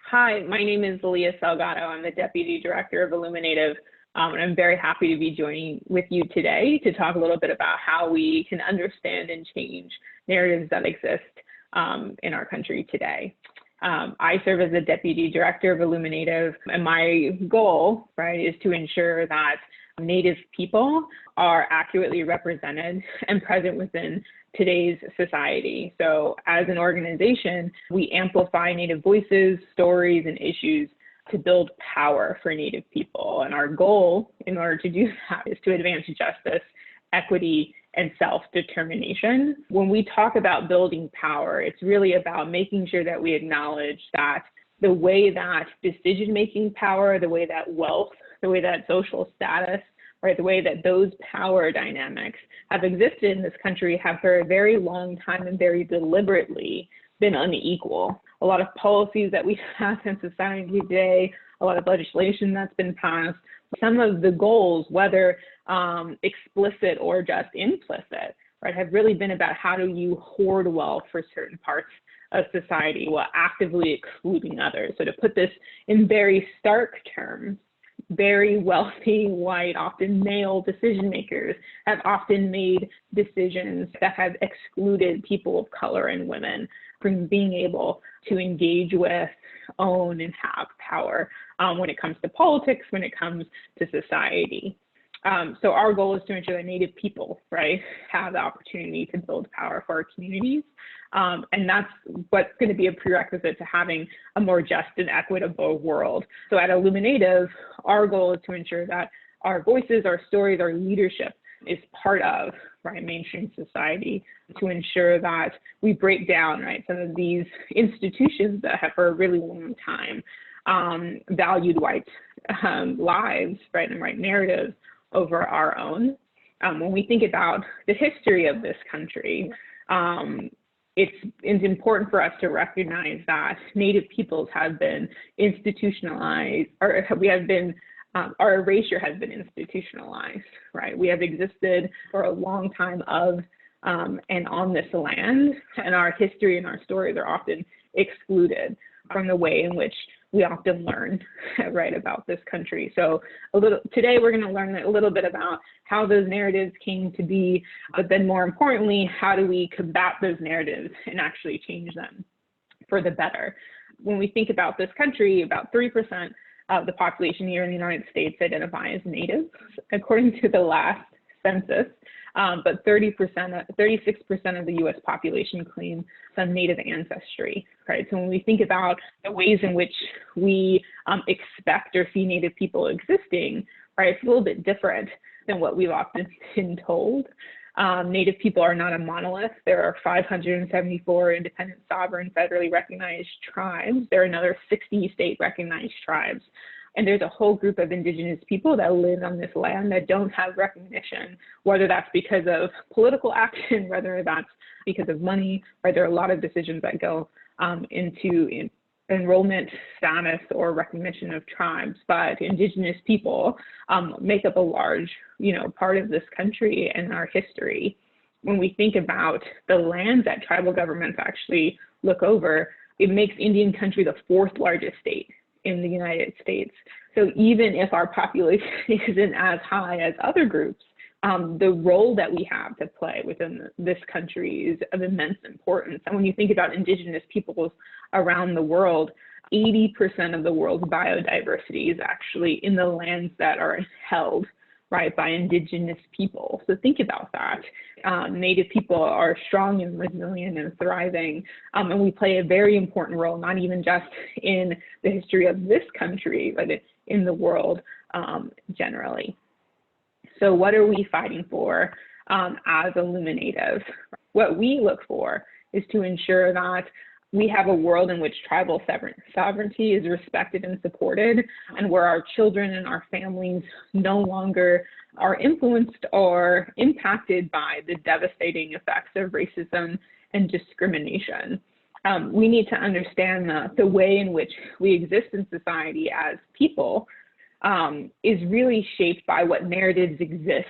Hi, my name is Leah Salgado. I'm the Deputy Director of IllumiNative, and I'm very happy to be joining with you today to talk a little bit about how we can understand and change narratives that exist in our country today. I serve as the Deputy Director of IllumiNative, and my goal, is to ensure that Native people are accurately represented and present within today's society. So as an organization, we amplify Native voices, stories, and issues to build power for Native people. And our goal in order to do that is to advance justice, equity, and self-determination. When we talk about building power, it's really about making sure that we acknowledge that the way that decision-making power, the way that wealth, the way that social status, the way that those power dynamics have existed in this country have for a very long time and very deliberately been unequal. A lot of policies that we have in society today, a lot of legislation that's been passed, some of the goals, whether explicit or just implicit, have really been about how do you hoard wealth for certain parts of society while actively excluding others. So to put this in very stark terms, very wealthy, white, often male decision makers have often made decisions that have excluded people of color and women from being able to engage with, own, and have power when it comes to politics, when it comes to society. So our goal is to ensure that Native people, have the opportunity to build power for our communities. And that's what's going to be a prerequisite to having a more just and equitable world. So at IllumiNative, our goal is to ensure that our voices, our stories, our leadership is part of mainstream society to ensure that we break down some of these institutions that have for a really long time valued white lives and narratives over our own. When we think about the history of this country, it's important for us to recognize that Native peoples have been institutionalized, or our erasure has been institutionalized, We have existed for a long time of and on this land, and our history and our stories are often excluded from the way in which we often learn, about this country. So today we're going to learn a little bit about how those narratives came to be, but then more importantly, how do we combat those narratives and actually change them for the better? When we think about this country, about 3% of the population here in the United States identify as Native, according to the last census. But 36% of the U.S. population claim some Native ancestry, So when we think about the ways in which we expect or see Native people existing, it's a little bit different than what we've often been told. Native people are not a monolith. There are 574 independent, sovereign, federally recognized tribes. There are another 60 state-recognized tribes. And there's a whole group of indigenous people that live on this land that don't have recognition, whether that's because of political action, whether that's because of money, There are a lot of decisions that go into enrollment status or recognition of tribes, but indigenous people make up a large, part of this country and our history. When we think about the lands that tribal governments actually look over, it makes Indian country the fourth largest state in the United States. So even if our population isn't as high as other groups, the role that we have to play within this country is of immense importance. And when you think about indigenous peoples around the world, 80% of the world's biodiversity is actually in the lands that are held by indigenous people. So think about that. Native people are strong and resilient and thriving, and we play a very important role, not even just in the history of this country, but in the world generally. So what are we fighting for as IllumiNative? What we look for is to ensure that we have a world in which tribal sovereignty is respected and supported, and where our children and our families no longer are influenced or impacted by the devastating effects of racism and discrimination. We need to understand the way in which we exist in society as people is really shaped by what narratives exist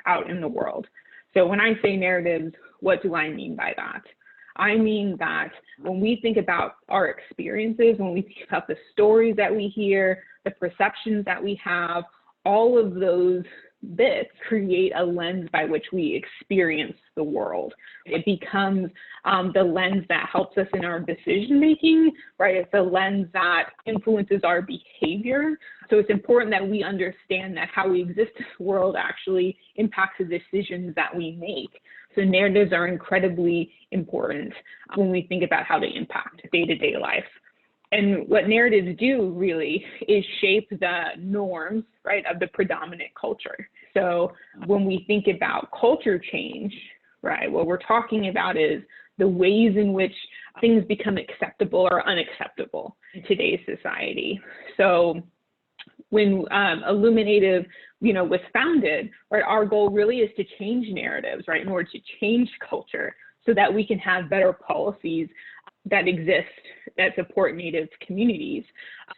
out in the world. So when I say narratives, what do I mean by that? I mean that when we think about our experiences, when we think about the stories that we hear, the perceptions that we have, all of those bits create a lens by which we experience the world. It becomes the lens that helps us in our decision making, right? It's the lens that influences our behavior. So it's important that we understand that how we exist in the world actually impacts the decisions that we make. So narratives are incredibly important when we think about how they impact day-to-day life. And what narratives do really is shape the norms, right, of the predominant culture. So when we think about culture change, right, what we're talking about is the ways in which things become acceptable or unacceptable in today's society. So when IllumiNative, was founded, right, our goal really is to change narratives, right, in order to change culture so that we can have better policies that exist that support Native communities.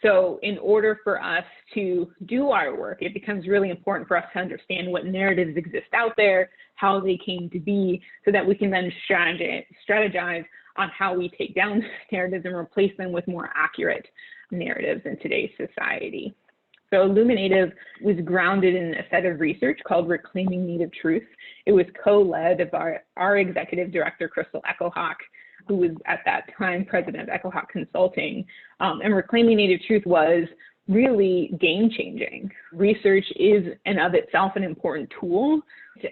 So in order for us to do our work, it becomes really important for us to understand what narratives exist out there, how they came to be, so that we can then strategize on how we take down narratives and replace them with more accurate narratives in today's society. So IllumiNative was grounded in a set of research called Reclaiming Native Truth. It was co-led by our executive director, Crystal Echohawk, who was at that time president of Echohawk Consulting. And Reclaiming Native Truth was really game-changing. Research is in of itself an important tool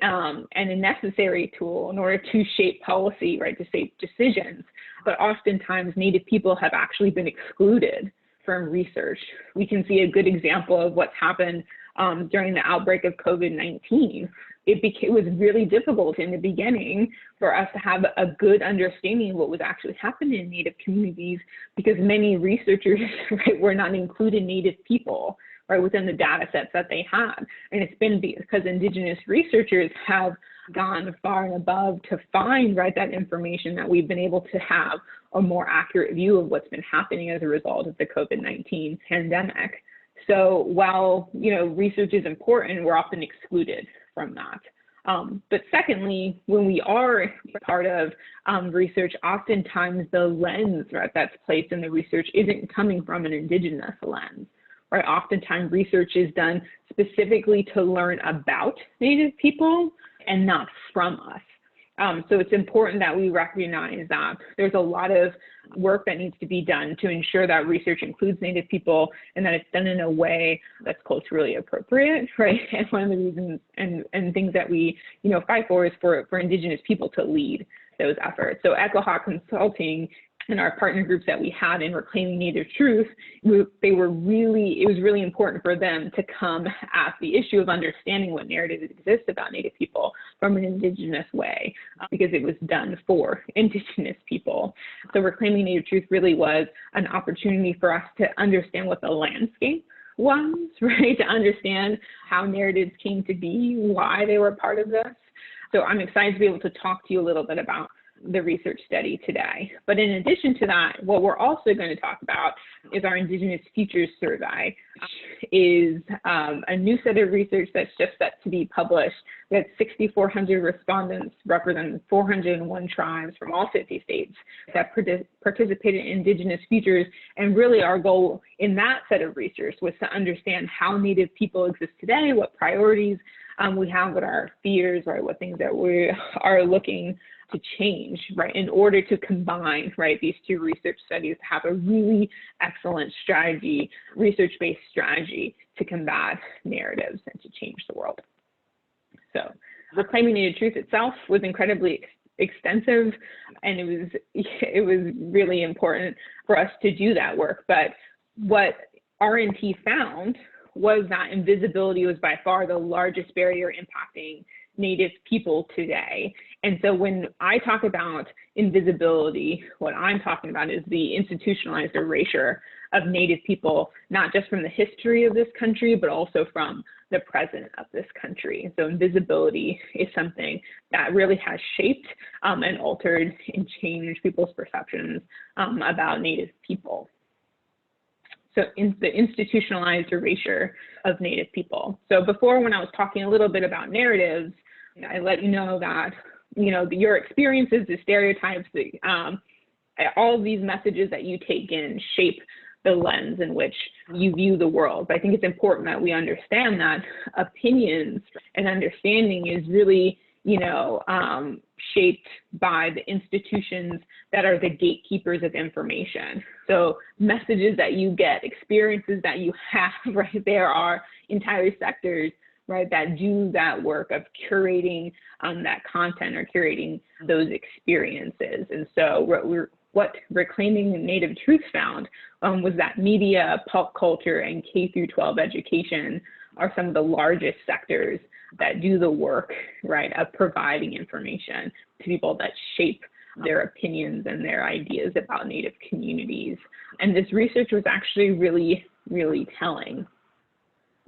and a necessary tool in order to shape policy, right, to shape decisions. But oftentimes Native people have actually been excluded from research. We can see a good example of what's happened during the outbreak of COVID-19. It was really difficult in the beginning for us to have a good understanding of what was actually happening in Native communities because many researchers, right, were not including Native people, right, within the data sets that they had. And it's been because Indigenous researchers have gone far and above to find, right, that information that we've been able to have a more accurate view of what's been happening as a result of the COVID-19 pandemic. So while, research is important, we're often excluded from that. But secondly, when we are part of research, oftentimes the lens, right, that's placed in the research isn't coming from an Indigenous lens, right? Oftentimes research is done specifically to learn about Native people and not from us. So it's important that we recognize that there's a lot of work that needs to be done to ensure that research includes Native people and that it's done in a way that's culturally appropriate, right? And one of the reasons and things that we, fight for is for Indigenous people to lead those efforts. So Echohawk Consulting and our partner groups that we had in Reclaiming Native Truth, it was really important for them to come at the issue of understanding what narratives exist about Native people from an Indigenous way, because it was done for Indigenous people. So Reclaiming Native Truth really was an opportunity for us to understand what the landscape was, right? To understand how narratives came to be, why they were part of this. So I'm excited to be able to talk to you a little bit about the research study today. But in addition to that, what we're also going to talk about is our Indigenous Futures Survey, which is a new set of research that's just set to be published. We had 6,400 respondents representing 401 tribes from all 50 states that participated in Indigenous Futures. And really our goal in that set of research was to understand how Native people exist today, what priorities we have, what our fears, right, what things that we are looking to change, right, in order to combine, right, these two research studies to have a really excellent strategy, research-based strategy to combat narratives and to change the world. So Reclaiming Native Truth itself was incredibly extensive, and it was really important for us to do that work. But what RNT found was that invisibility was by far the largest barrier impacting Native people today. And so when I talk about invisibility, what I'm talking about is the institutionalized erasure of Native people, not just from the history of this country, but also from the present of this country. So invisibility is something that really has shaped and altered and changed people's perceptions about Native people. So the institutionalized erasure of Native people. So before, when I was talking a little bit about narratives, I let you know that your experiences, the stereotypes, all of these messages that you take in shape the lens in which you view the world. But I think it's important that we understand that opinions and understanding is really, shaped by the institutions that are the gatekeepers of information. So messages that you get, experiences that you have, right? There are entire sectors, right, that do that work of curating that content or curating those experiences. And so what Reclaiming Native Truth found was that media, pop culture, and K through 12 education are some of the largest sectors that do the work, right, of providing information to people that shape their opinions and their ideas about Native communities. And this research was actually really, really telling.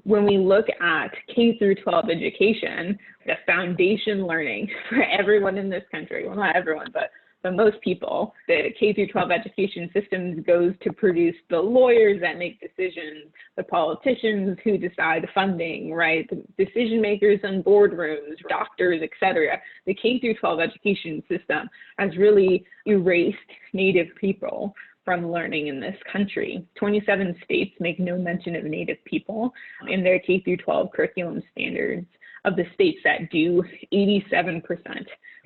When we look at K through 12 education, the foundation learning for everyone in this country, well, not everyone, but most people, the K through 12 education systems goes to produce the lawyers that make decisions, the politicians who decide funding, right? The decision makers in boardrooms, doctors, et cetera. The K through 12 education system has really erased Native people from learning in this country. 27 states make no mention of Native people in their K through 12 curriculum standards. Of the states that do, 87%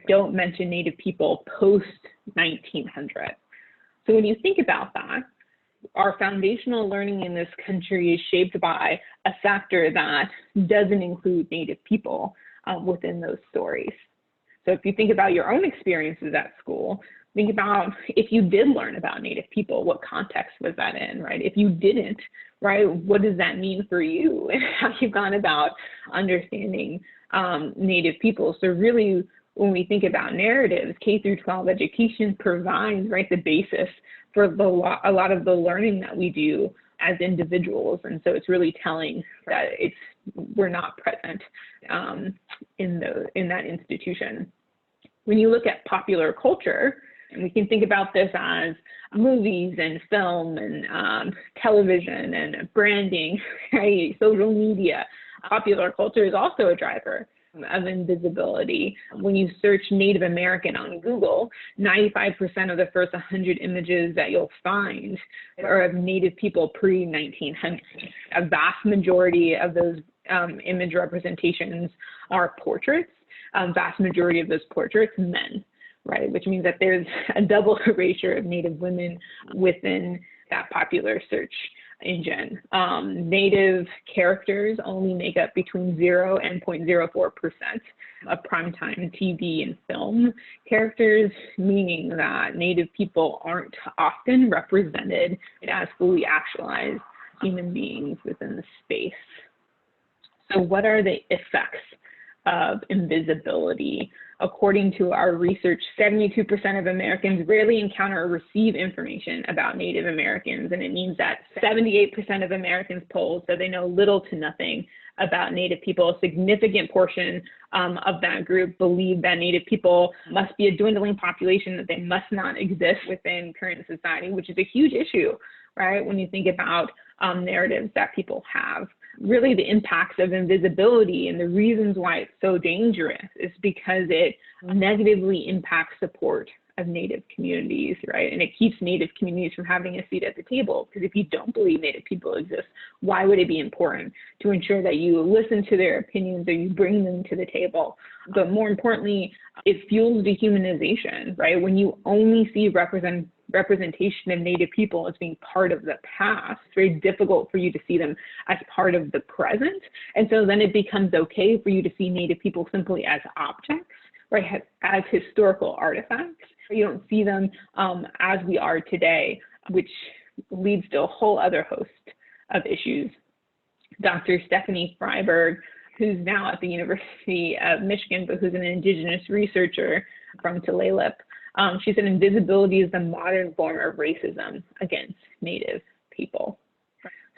don't mention Native people post-1900. So when you think about that, our foundational learning in this country is shaped by a sector that doesn't include Native people within those stories. So if you think about your own experiences at school, think about if you did learn about Native people, what context was that in, right? If you didn't, right, what does that mean for you and how you've gone about understanding Native people? So really, when we think about narratives, K through 12 education provides, right, the basis for a lot of the learning that we do as individuals. And so it's really telling that we're not present in that institution. When you look at popular culture, and we can think about this as movies and film and television and branding, right? Social media. Popular culture is also a driver of invisibility. When you search Native American on Google, 95% of the first 100 images that you'll find are of Native people pre-1900. A vast majority of those image representations are portraits. Vast majority of those portraits, men, right? Which means that there's a double erasure of Native women within that popular search engine. Native characters only make up between 0 and 0.04% of primetime TV and film characters, meaning that Native people aren't often represented as fully actualized human beings within the space. So what are the effects of invisibility? According to our research, 72% of Americans rarely encounter or receive information about Native Americans, and it means that 78% of Americans polled said they know little to nothing about Native people. A significant portion of that group believe that Native people must be a dwindling population, that they must not exist within current society, which is a huge issue, right? When you think about narratives that people have. Really, the impacts of invisibility and the reasons why it's so dangerous is because it negatively impacts support of Native communities, right? And it keeps Native communities from having a seat at the table. Because if you don't believe Native people exist, why would it be important to ensure that you listen to their opinions or you bring them to the table? But more importantly, it fuels dehumanization, right? When you only see representation of Native people as being part of the past, it's very difficult for you to see them as part of the present. And so then it becomes okay for you to see Native people simply as objects, right, as historical artifacts. You don't see them as we are today, which leads to a whole other host of issues. Dr. Stephanie Freiberg, who's now at the University of Michigan, but who's an indigenous researcher from Tulalip, she said invisibility is the modern form of racism against Native people.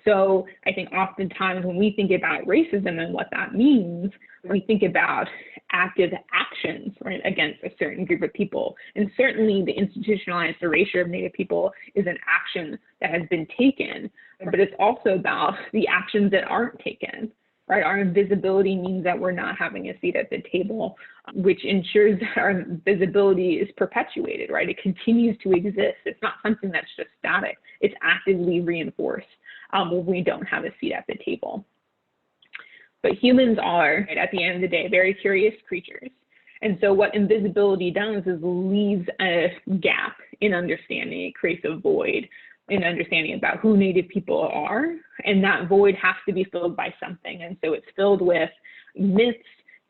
So I think oftentimes when we think about racism and what that means, we think about active actions, right, against a certain group of people. And certainly the institutionalized erasure of Native people is an action that has been taken, but it's also about the actions that aren't taken, right? Our invisibility means that we're not having a seat at the table, which ensures that our visibility is perpetuated, right? It continues to exist. It's not something that's just static. It's actively reinforced when we don't have a seat at the table. But humans are, at the end of the day, very curious creatures. And so what invisibility does is leaves a gap in understanding. It creates a void in understanding about who Native people are. And that void has to be filled by something. And so it's filled with myths,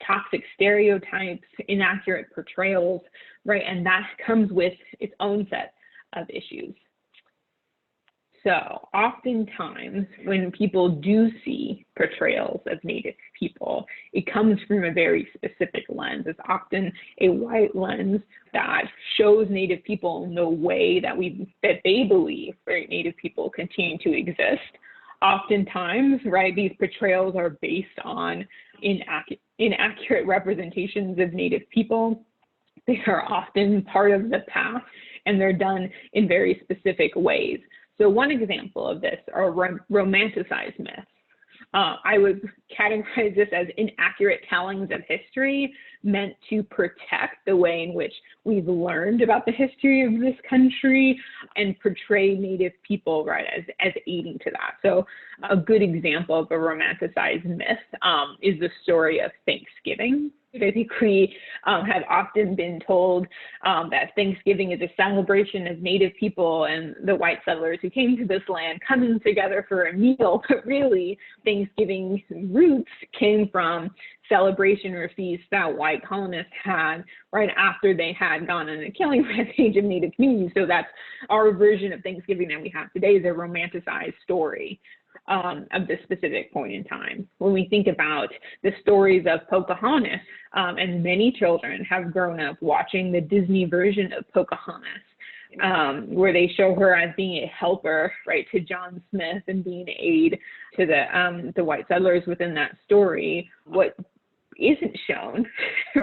toxic stereotypes, inaccurate portrayals, right? And that comes with its own set of issues. So oftentimes when people do see portrayals of Native people, it comes from a very specific lens. It's often a white lens that shows Native people in the way that they believe, right, Native people continue to exist. Oftentimes, right, these portrayals are based on inaccurate representations of Native people. They are often part of the past, and they're done in very specific ways. So one example of this are romanticized myths. I would categorize this as inaccurate tellings of history meant to protect the way in which we've learned about the history of this country and portray Native people, right, as aiding to that. So a good example of a romanticized myth is the story of Thanksgiving. I think we have often been told that Thanksgiving is a celebration of Native people and the white settlers who came to this land coming together for a meal, but really Thanksgiving's roots came from celebration or feast that white colonists had right after they had gone on a killing rampage of Native communities. So that's our version of Thanksgiving that we have today, is a romanticized story of this specific point in time. When we think about the stories of Pocahontas, and many children have grown up watching the Disney version of Pocahontas, where they show her as being a helper, right, to John Smith and being an aid to the white settlers within that story. What isn't shown,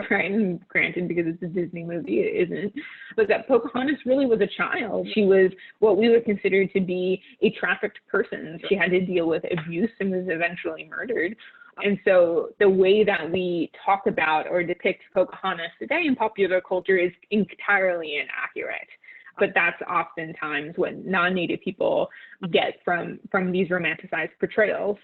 right, and granted, because it's a Disney movie, it isn't, but that Pocahontas really was a child. She was what we would consider to be a trafficked person. She had to deal with abuse and was eventually murdered. And so the way that we talk about or depict Pocahontas today in popular culture is entirely inaccurate. But that's oftentimes what non-Native people get from these romanticized portrayals.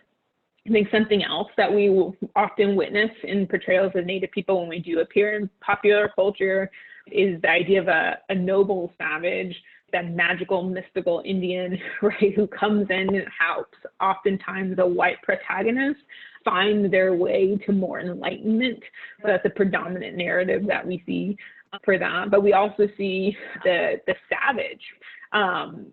I think something else that we will often witness in portrayals of Native people when we do appear in popular culture is the idea of a noble savage, that magical, mystical Indian, right, who comes in and helps oftentimes a white protagonist find their way to more enlightenment. So that's a predominant narrative that we see for that. But we also see the savage.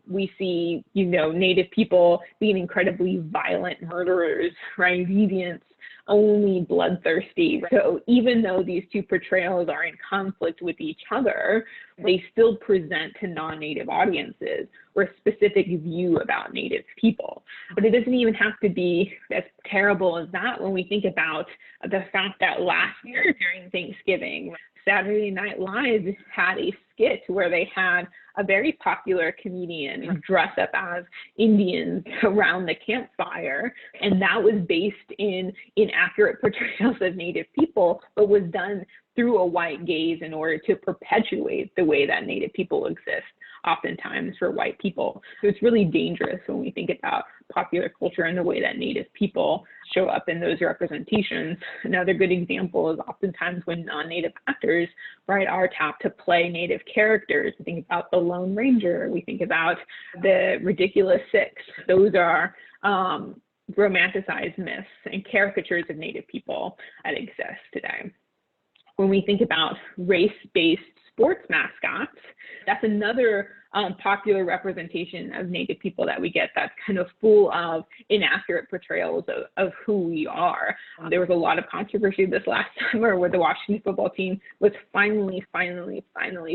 We see, Native people being incredibly violent murderers, right? Deviants, only bloodthirsty. So even though these two portrayals are in conflict with each other, they still present to non-Native audiences or a specific view about Native people. But it doesn't even have to be as terrible as that when we think about the fact that last year during Thanksgiving, Saturday Night Live had a skit where they had a very popular comedian dress up as Indians around the campfire. And that was based in inaccurate portrayals of Native people, but was done through a white gaze in order to perpetuate the way that Native people exist, oftentimes for white people. So it's really dangerous when we think about popular culture and the way that Native people show up in those representations. Another good example is oftentimes when non-Native actors, right, are tapped to play Native characters. We think about the Lone Ranger, we think about the Ridiculous Six. Those are romanticized myths and caricatures of Native people that exist today. When we think about race-based sports mascots, that's another popular representation of Native people that we get that's kind of full of inaccurate portrayals of who we are. There was a lot of controversy this last summer where the Washington football team was finally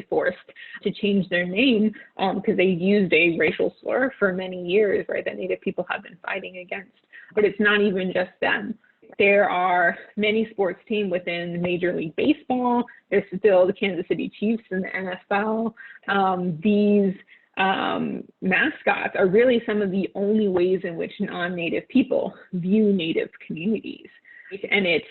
forced to change their name because they used a racial slur for many years, right, that Native people have been fighting against. But it's not even just them. There are many sports teams within Major League Baseball. There's still the Kansas City Chiefs in the NFL. These mascots are really some of the only ways in which non-Native people view Native communities. And it's,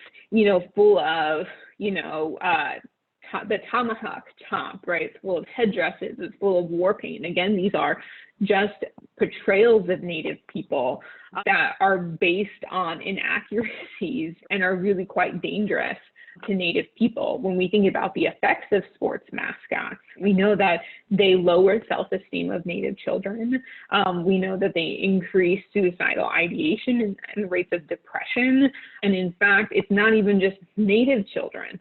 full of, the tomahawk chomp, right? It's full of headdresses, it's full of war paint. Again, these are just portrayals of Native people that are based on inaccuracies and are really quite dangerous to Native people. When we think about the effects of sports mascots, we know that they lower self-esteem of Native children. We know that they increase suicidal ideation and rates of depression. And in fact, it's not even just Native children.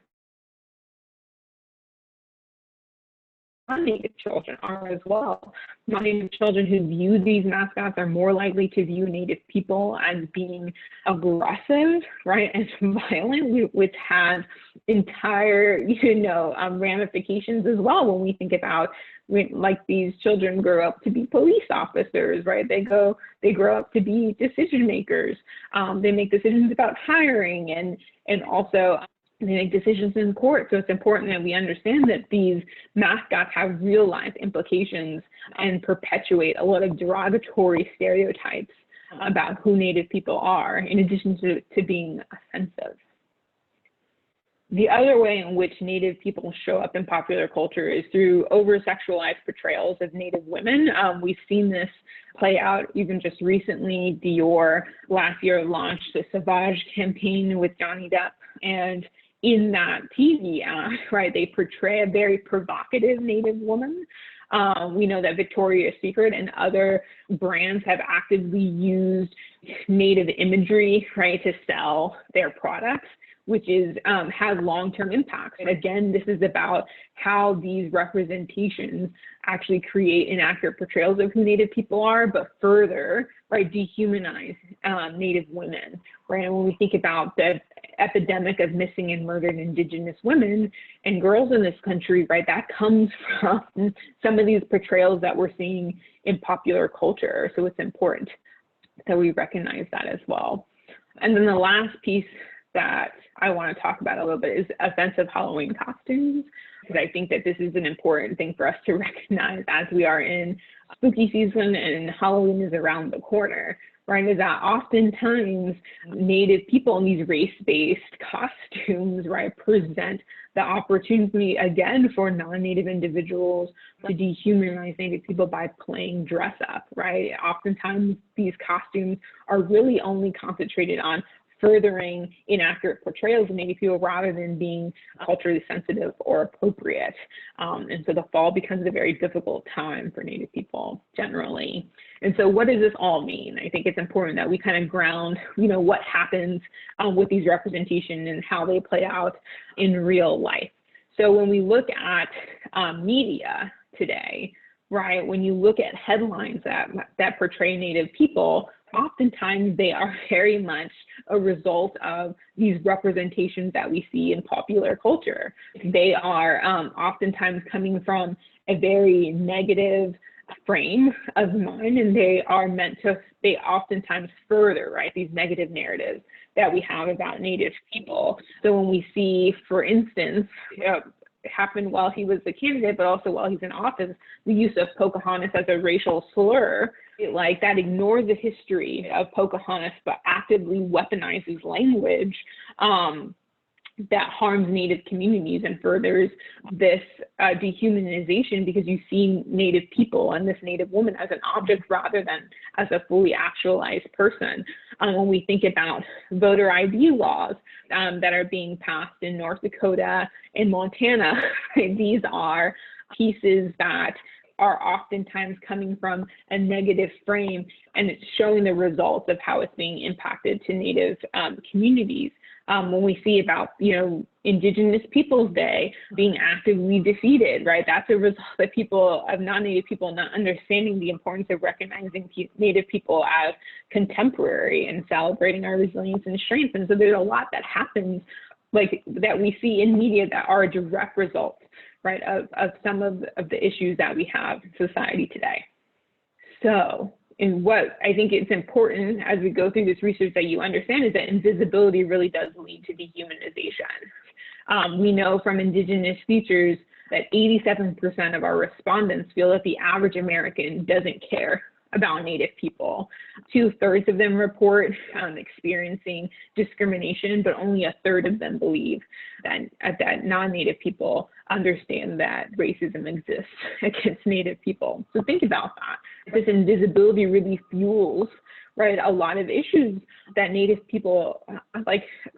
Non-Native children are as well. Non-Native children who view these mascots are more likely to view Native people as being aggressive, right, and violent, which has entire, ramifications as well when we think about like these children grow up to be police officers, right? They grow up to be decision makers. They make decisions about hiring and also they make decisions in court. So it's important that we understand that these mascots have real life implications and perpetuate a lot of derogatory stereotypes about who Native people are, in addition to being offensive. The other way in which Native people show up in popular culture is through over-sexualized portrayals of Native women. We've seen this play out even just recently. Dior last year launched the Sauvage campaign with Johnny Depp, and in that TV ad, right, they portray a very provocative Native woman. We know that Victoria's Secret and other brands have actively used Native imagery, right, to sell their products, which has long-term impacts. And again, this is about how these representations actually create inaccurate portrayals of who Native people are, but further, right, dehumanize Native women, right? And when we think about the epidemic of missing and murdered Indigenous women and girls in this country, right, that comes from some of these portrayals that we're seeing in popular culture. So it's important that we recognize that as well. And then the last piece that I want to talk about a little bit is offensive Halloween costumes, because I think that this is an important thing for us to recognize as we are in spooky season and Halloween is around the corner, right? Is that oftentimes Native people in these race-based costumes, right, present the opportunity again for non-Native individuals to dehumanize Native people by playing dress up, right? Oftentimes these costumes are really only concentrated on furthering inaccurate portrayals of Native people rather than being culturally sensitive or appropriate. And so the fall becomes a very difficult time for Native people generally. And so what does this all mean? I think it's important that we kind of ground, what happens with these representations and how they play out in real life. So when we look at media today, right, when you look at headlines that portray Native people, oftentimes they are very much a result of these representations that we see in popular culture. They are oftentimes coming from a very negative frame of mind, and they oftentimes further, right, these negative narratives that we have about Native people. So when we see, for instance, it happened while he was the candidate, but also while he's in office, the use of Pocahontas as a racial slur, like that ignores the history of Pocahontas, but actively weaponizes language that harms Native communities and furthers this dehumanization, because you see Native people and this Native woman as an object rather than as a fully actualized person. When we think about voter ID laws that are being passed in North Dakota and Montana, these are pieces that are oftentimes coming from a negative frame, and it's showing the results of how it's being impacted to Native communities. When we see about, Indigenous Peoples Day being actively defeated, right? That's a result of non-Native people not understanding the importance of recognizing Native people as contemporary and celebrating our resilience and strength. And so there's a lot that happens that we see in media that are a direct result, right, of some of the issues that we have in society today. So, and what I think it's important as we go through this research that you understand is that invisibility really does lead to dehumanization. We know from Indigenous features that 87% of our respondents feel that the average American doesn't care about Native people. 2/3 of them report experiencing discrimination, but only 1/3 of them believe that non-Native people understand that racism exists against Native people. So think about that. This invisibility really fuels, right, a lot of issues that Native people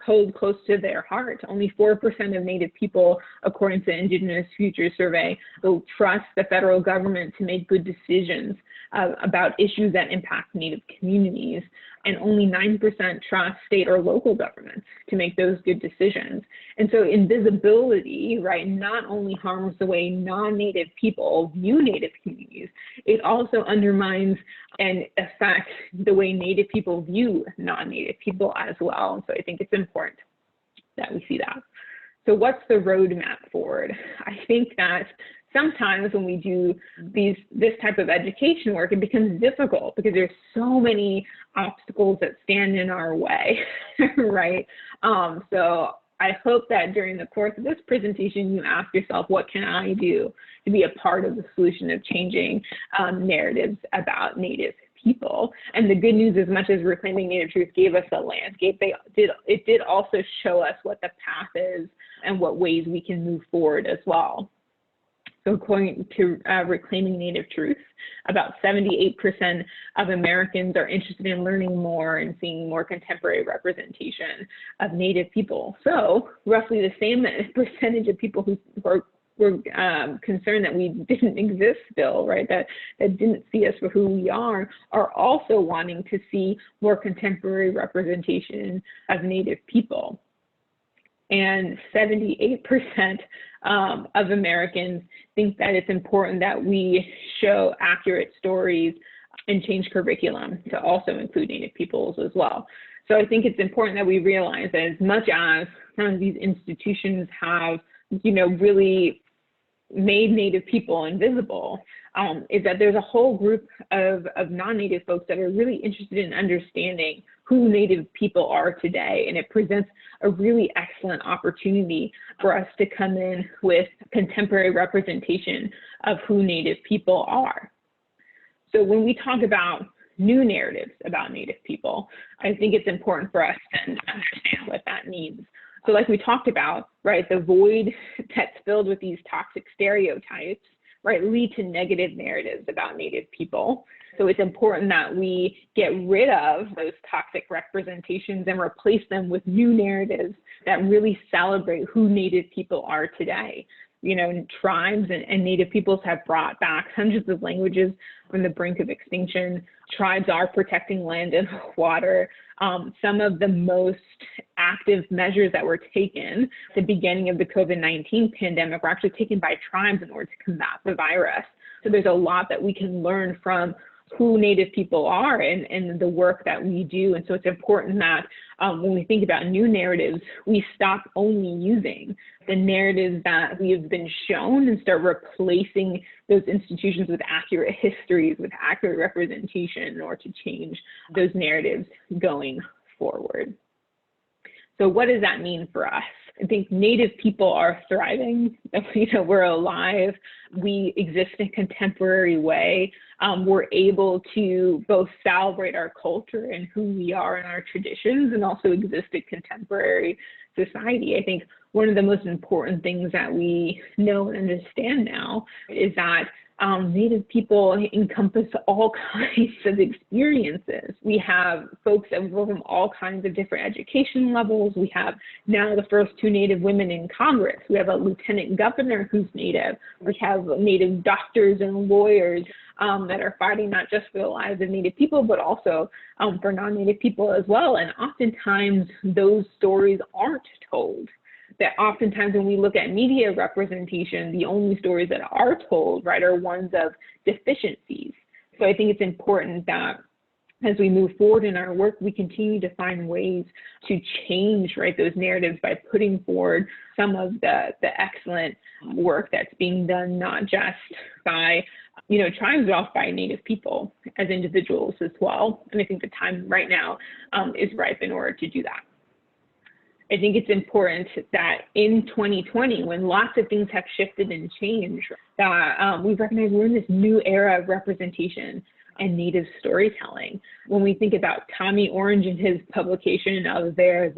hold close to their heart. Only 4% of Native people, according to the Indigenous Futures Survey, will trust the federal government to make good decisions about issues that impact Native communities, and only 9% trust state or local governments to make those good decisions. And so invisibility, right, not only harms the way non-Native people view Native communities, it also undermines and affects the way Native people view non-Native people as well. And so I think it's important that we see that. So what's the roadmap forward? I think that sometimes when we do this type of education work, it becomes difficult because there's so many obstacles that stand in our way, right? So I hope that during the course of this presentation, you ask yourself, what can I do to be a part of the solution of changing narratives about Native people? And the good news, as much as Reclaiming Native Truth gave us a landscape, it did also show us what the path is and what ways we can move forward as well. So according to Reclaiming Native Truth, about 78% of Americans are interested in learning more and seeing more contemporary representation of Native people. So roughly the same percentage of people who were concerned that we didn't exist still, right, that didn't see us for who we are also wanting to see more contemporary representation of Native people. And 78% of Americans think that it's important that we show accurate stories and change curriculum to also include Native peoples as well. So I think it's important that we realize that as much as some of these institutions have, really made Native people invisible, is that there's a whole group of non-Native folks that are really interested in understanding who Native people are today. And it presents a really excellent opportunity for us to come in with contemporary representation of who Native people are. So when we talk about new narratives about Native people, I think it's important for us to understand what that means. So like we talked about, right, the void that's filled with these toxic stereotypes, right, lead to negative narratives about Native people. So it's important that we get rid of those toxic representations and replace them with new narratives that really celebrate who Native people are today. Tribes and Native peoples have brought back hundreds of languages from the brink of extinction. Tribes are protecting land and water. Some of the most active measures that were taken at the beginning of the COVID-19 pandemic were actually taken by tribes in order to combat the virus. So there's a lot that we can learn from who Native people are and the work that we do. And so it's important that when we think about new narratives, we stop only using the narratives that we have been shown and start replacing those institutions with accurate histories, with accurate representation in order to change those narratives going forward. So what does that mean for us? I think Native people are thriving. We're alive. We exist in a contemporary way. We're able to both celebrate our culture and who we are and our traditions, and also exist in contemporary society. I think one of the most important things that we know and understand now is that Native people encompass all kinds of experiences. We have folks that go from all kinds of different education levels. We have now the first 2 Native women in Congress. We have a lieutenant governor who's Native. We have Native doctors and lawyers that are fighting not just for the lives of Native people, but also for non-Native people as well. And oftentimes those stories aren't told. That oftentimes when we look at media representation, the only stories that are told, right, are ones of deficiencies. So I think it's important that as we move forward in our work, we continue to find ways to change, right, those narratives by putting forward some of the excellent work that's being done, not just by tribes, but also by Native people as individuals as well. And I think the time right now is ripe in order to do that. I think it's important that in 2020, when lots of things have shifted and changed, that we recognize we're in this new era of representation and Native storytelling. When we think about Tommy Orange and his publication of There,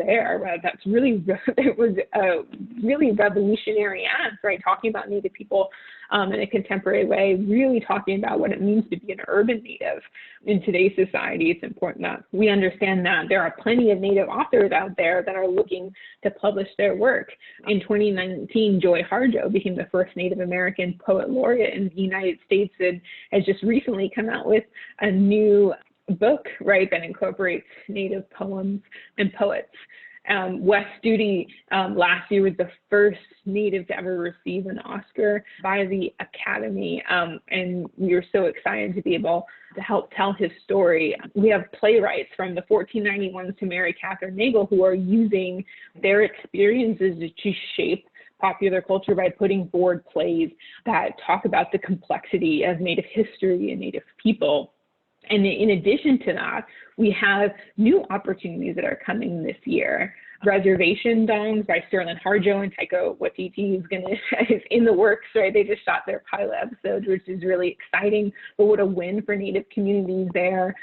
that's really, it was a really revolutionary act, right? Talking about Native people in a contemporary way, really talking about what it means to be an urban Native. In today's society, it's important that we understand that there are plenty of Native authors out there that are looking to publish their work. In 2019, Joy Harjo became the first Native American poet laureate in the United States and has just recently come out with a new book, right, that incorporates Native poems and poets. Wes Studi last year was the first Native to ever receive an Oscar by the Academy, and we are so excited to be able to help tell his story. We have playwrights from the 1491s to Mary Catherine Nagel who are using their experiences to shape popular culture by putting forward plays that talk about the complexity of Native history and Native people. And in addition to that, we have new opportunities that are coming this year. Reservation Dongs by Sterling Harjo and Taika Waititi is in the works, right? They just shot their pilot episode, which is really exciting, but what a win for Native communities there.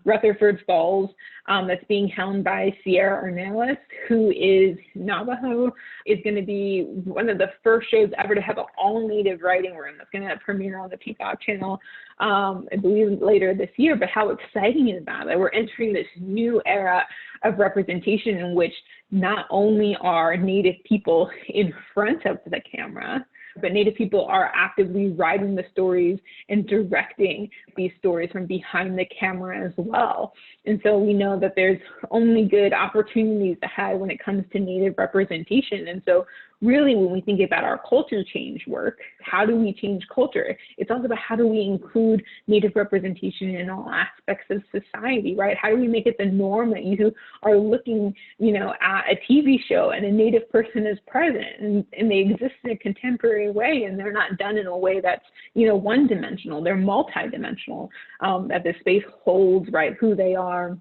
Rutherford Falls, that's being helmed by Sierra Ornelas, who is Navajo, is going to be one of the first shows ever to have an all-Native writing room. That's going to premiere on the Peacock channel, I believe, later this year. But how exciting is that we're entering this new era of representation in which not only are Native people in front of the camera, but Native people are actively writing the stories and directing these stories from behind the camera as well. And so we know that there's only good opportunities ahead when it comes to Native representation. And so really, when we think about our culture change work, how do we change culture? It's also about how do we include Native representation in all aspects of society, right? How do we make it the norm that you are looking, at a TV show and a Native person is present and they exist in a contemporary way and they're not done in a way that's, one-dimensional, they're multi-dimensional, that the space holds, right, who they are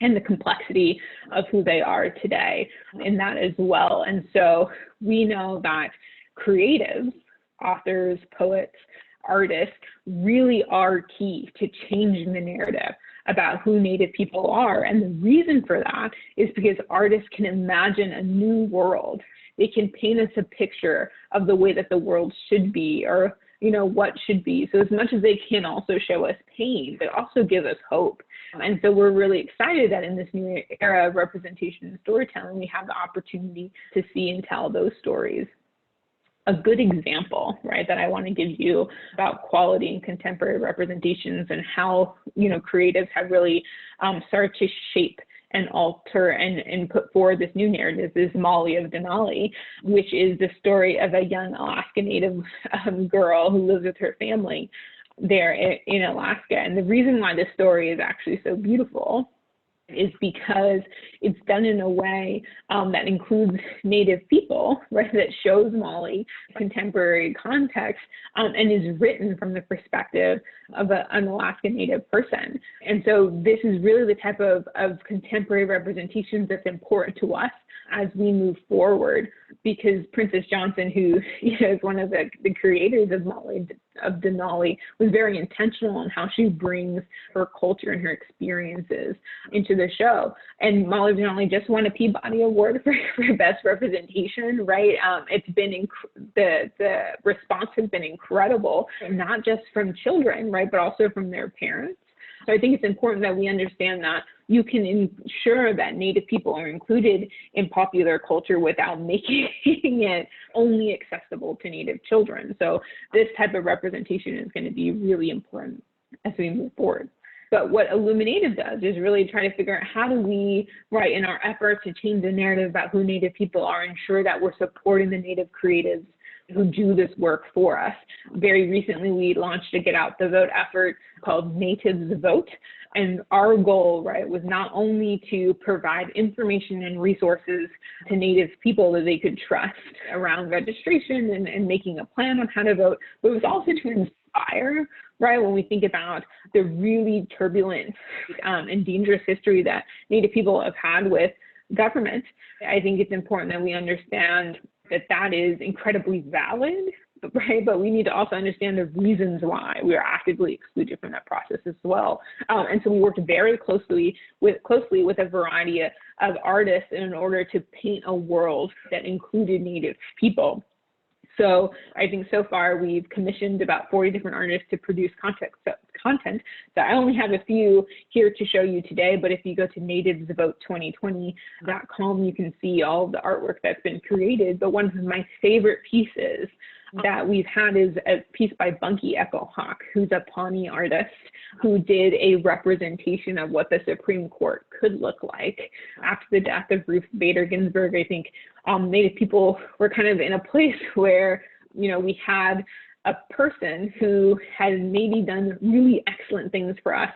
and the complexity of who they are today in that as well. And so we know that creatives, authors, poets, artists really are key to changing the narrative about who Native people are. And the reason for that is because artists can imagine a new world. They can paint us a picture of the way that the world should be or what should be. So as much as they can also show us pain, but also give us hope. And so we're really excited that in this new era of representation and storytelling, we have the opportunity to see and tell those stories. A good example, right, that I want to give you about quality and contemporary representations and how, creatives have really started to shape and alter and put forward this new narrative is Molly of Denali, which is the story of a young Alaska Native girl who lives with her family there in Alaska. And the reason why this story is actually so beautiful is because it's done in a way that includes Native people, right, that shows Molly contemporary context and is written from the perspective of an Alaska Native person. And so this is really the type of contemporary representation that's important to us as we move forward, because Princess Johnson, who is one of the creators of Molly of Denali, was very intentional in how she brings her culture and her experiences into the show. And Molly of Denali just won a Peabody Award for Best Representation, right? It's been the response has been incredible, not just from children, right, but also from their parents. So I think it's important that we understand that you can ensure that Native people are included in popular culture without making it only accessible to Native children. So this type of representation is going to be really important as we move forward. But what IllumiNative does is really try to figure out how do we, right, in our efforts to change the narrative about who Native people are, ensure that we're supporting the Native creatives who do this work for us. Very recently, we launched a Get Out the Vote effort called Natives Vote. And our goal, right, was not only to provide information and resources to Native people that they could trust around registration and making a plan on how to vote, but it was also to inspire, right, when we think about the really turbulent and dangerous history that Native people have had with government. I think it's important that we understand that that is incredibly valid, right? But we need to also understand the reasons why we are actively excluded from that process as well. And so we worked very closely with a variety of artists in order to paint a world that included Native people. So I think so far we've commissioned about 40 different artists to produce content. So I only have a few here to show you today, but if you go to nativesvote2020.com, you can see all of the artwork that's been created. But one of my favorite pieces that we've had is a piece by Bunky Echohawk, who's a Pawnee artist who did a representation of what the Supreme Court could look like. After the death of Ruth Bader Ginsburg, I think Native people were kind of in a place where, we had a person who had maybe done really excellent things for us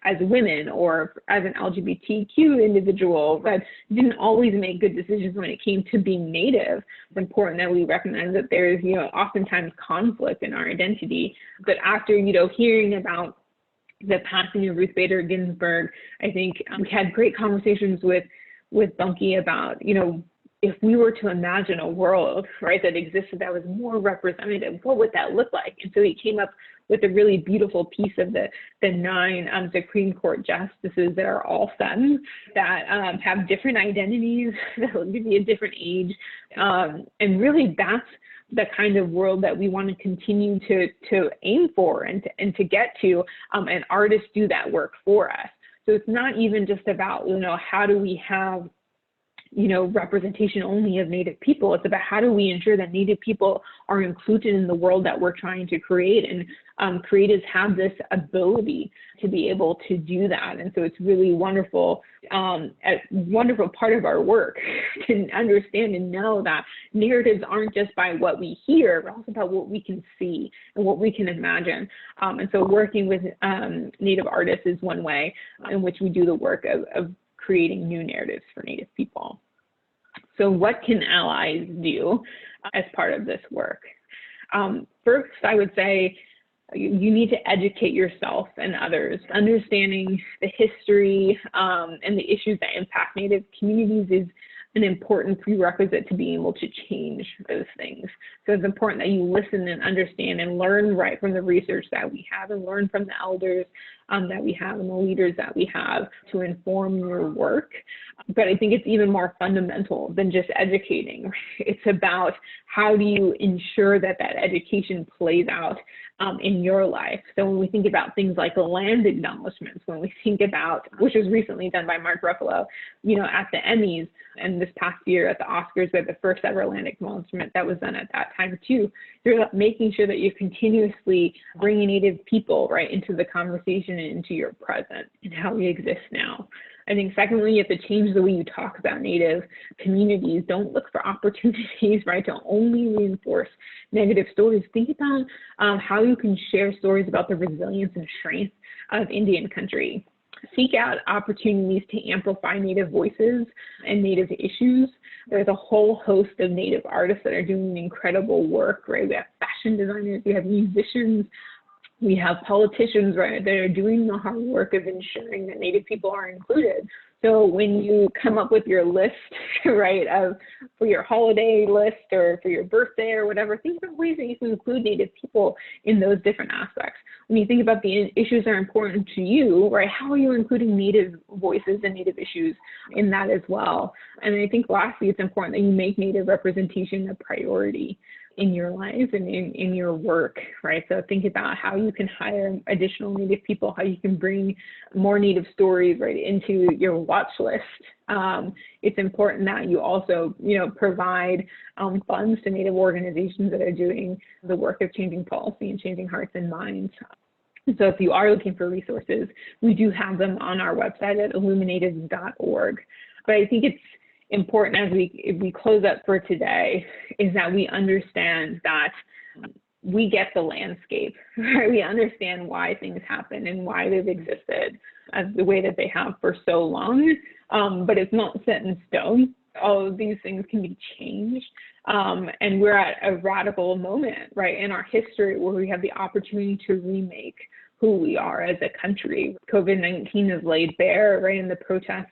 as women or as an LGBTQ individual, but didn't always make good decisions when it came to being Native. It's important that we recognize that there's, oftentimes conflict in our identity. But after, hearing about the passing of Ruth Bader Ginsburg, I think we had great conversations with Bunky about, if we were to imagine a world, right, that existed that was more representative, what would that look like? And so he came up with a really beautiful piece of the 9 Supreme Court justices that are all femmes, that have different identities, that will give you a different age. And really that's the kind of world that we want to continue to aim for and to get to, and artists do that work for us. So it's not even just about, how do we have representation only of Native people. It's about how do we ensure that Native people are included in the world that we're trying to create, and creatives have this ability to be able to do that. And so it's really wonderful, a wonderful part of our work to understand and know that narratives aren't just by what we hear, but also about what we can see and what we can imagine. And so working with Native artists is one way in which we do the work of creating new narratives for Native people. So what can allies do as part of this work? First, I would say you need to educate yourself and others. Understanding the history and the issues that impact Native communities is an important prerequisite to being able to change those things. So it's important that you listen and understand and learn right from the research that we have, and learn from the elders that we have and the leaders that we have to inform your work. But I think it's even more fundamental than just educating. It's about how do you ensure that that education plays out in your life. So when we think about things like land acknowledgements, when we think about, which was recently done by Mark Ruffalo, at the Emmys, and this past year at the Oscars, we had the first ever land acknowledgement that was done at that time too. You're making sure that you're continuously bringing Native people right into the conversation and into your present and how we exist now. I think secondly, you have to change the way you talk about Native communities. Don't look for opportunities, right, to only reinforce negative stories. Think about how you can share stories about the resilience and strength of Indian country. Seek out opportunities to amplify Native voices and Native issues. There's a whole host of Native artists that are doing incredible work, right? We have fashion designers, we have musicians, we have politicians, right, that are doing the hard work of ensuring that Native people are included. So when you come up with your list, right, for your holiday list or for your birthday or whatever, think about ways that you can include Native people in those different aspects. When you think about the issues that are important to you, right, how are you including Native voices and Native issues in that as well? And I think lastly, it's important that you make Native representation a priority in your life and in your work, right? So think about how you can hire additional Native people, how you can bring more Native stories right into your watch list. It's important that you also, provide funds to Native organizations that are doing the work of changing policy and changing hearts and minds. So if you are looking for resources, we do have them on our website at IllumiNative.org. But I think it's important as we close up for today is that we understand that we get the landscape, right? We understand why things happen and why they've existed as the way that they have for so long, but it's not set in stone. All of these things can be changed, and we're at a radical moment, right, in our history where we have the opportunity to remake who we are as a country. COVID-19 has laid bare, right, in the protests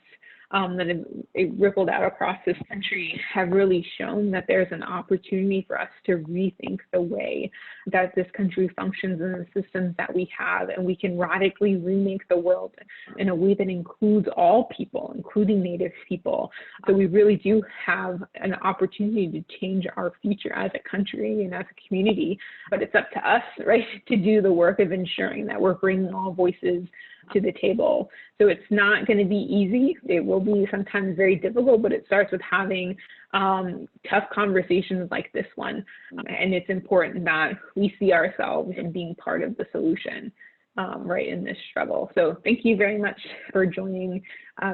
that have rippled out across this country have really shown that there's an opportunity for us to rethink the way that this country functions and the systems that we have, and we can radically remake the world in a way that includes all people, including Native people. So we really do have an opportunity to change our future as a country and as a community, but it's up to us, right, to do the work of ensuring that we're bringing all voices to the table. So it's not going to be easy. It will be sometimes very difficult, but it starts with having tough conversations like this one. And it's important that we see ourselves in being part of the solution, right, in this struggle. So thank you very much for joining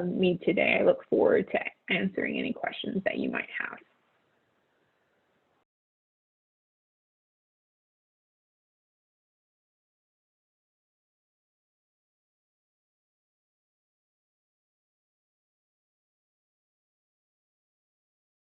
me today. I look forward to answering any questions that you might have.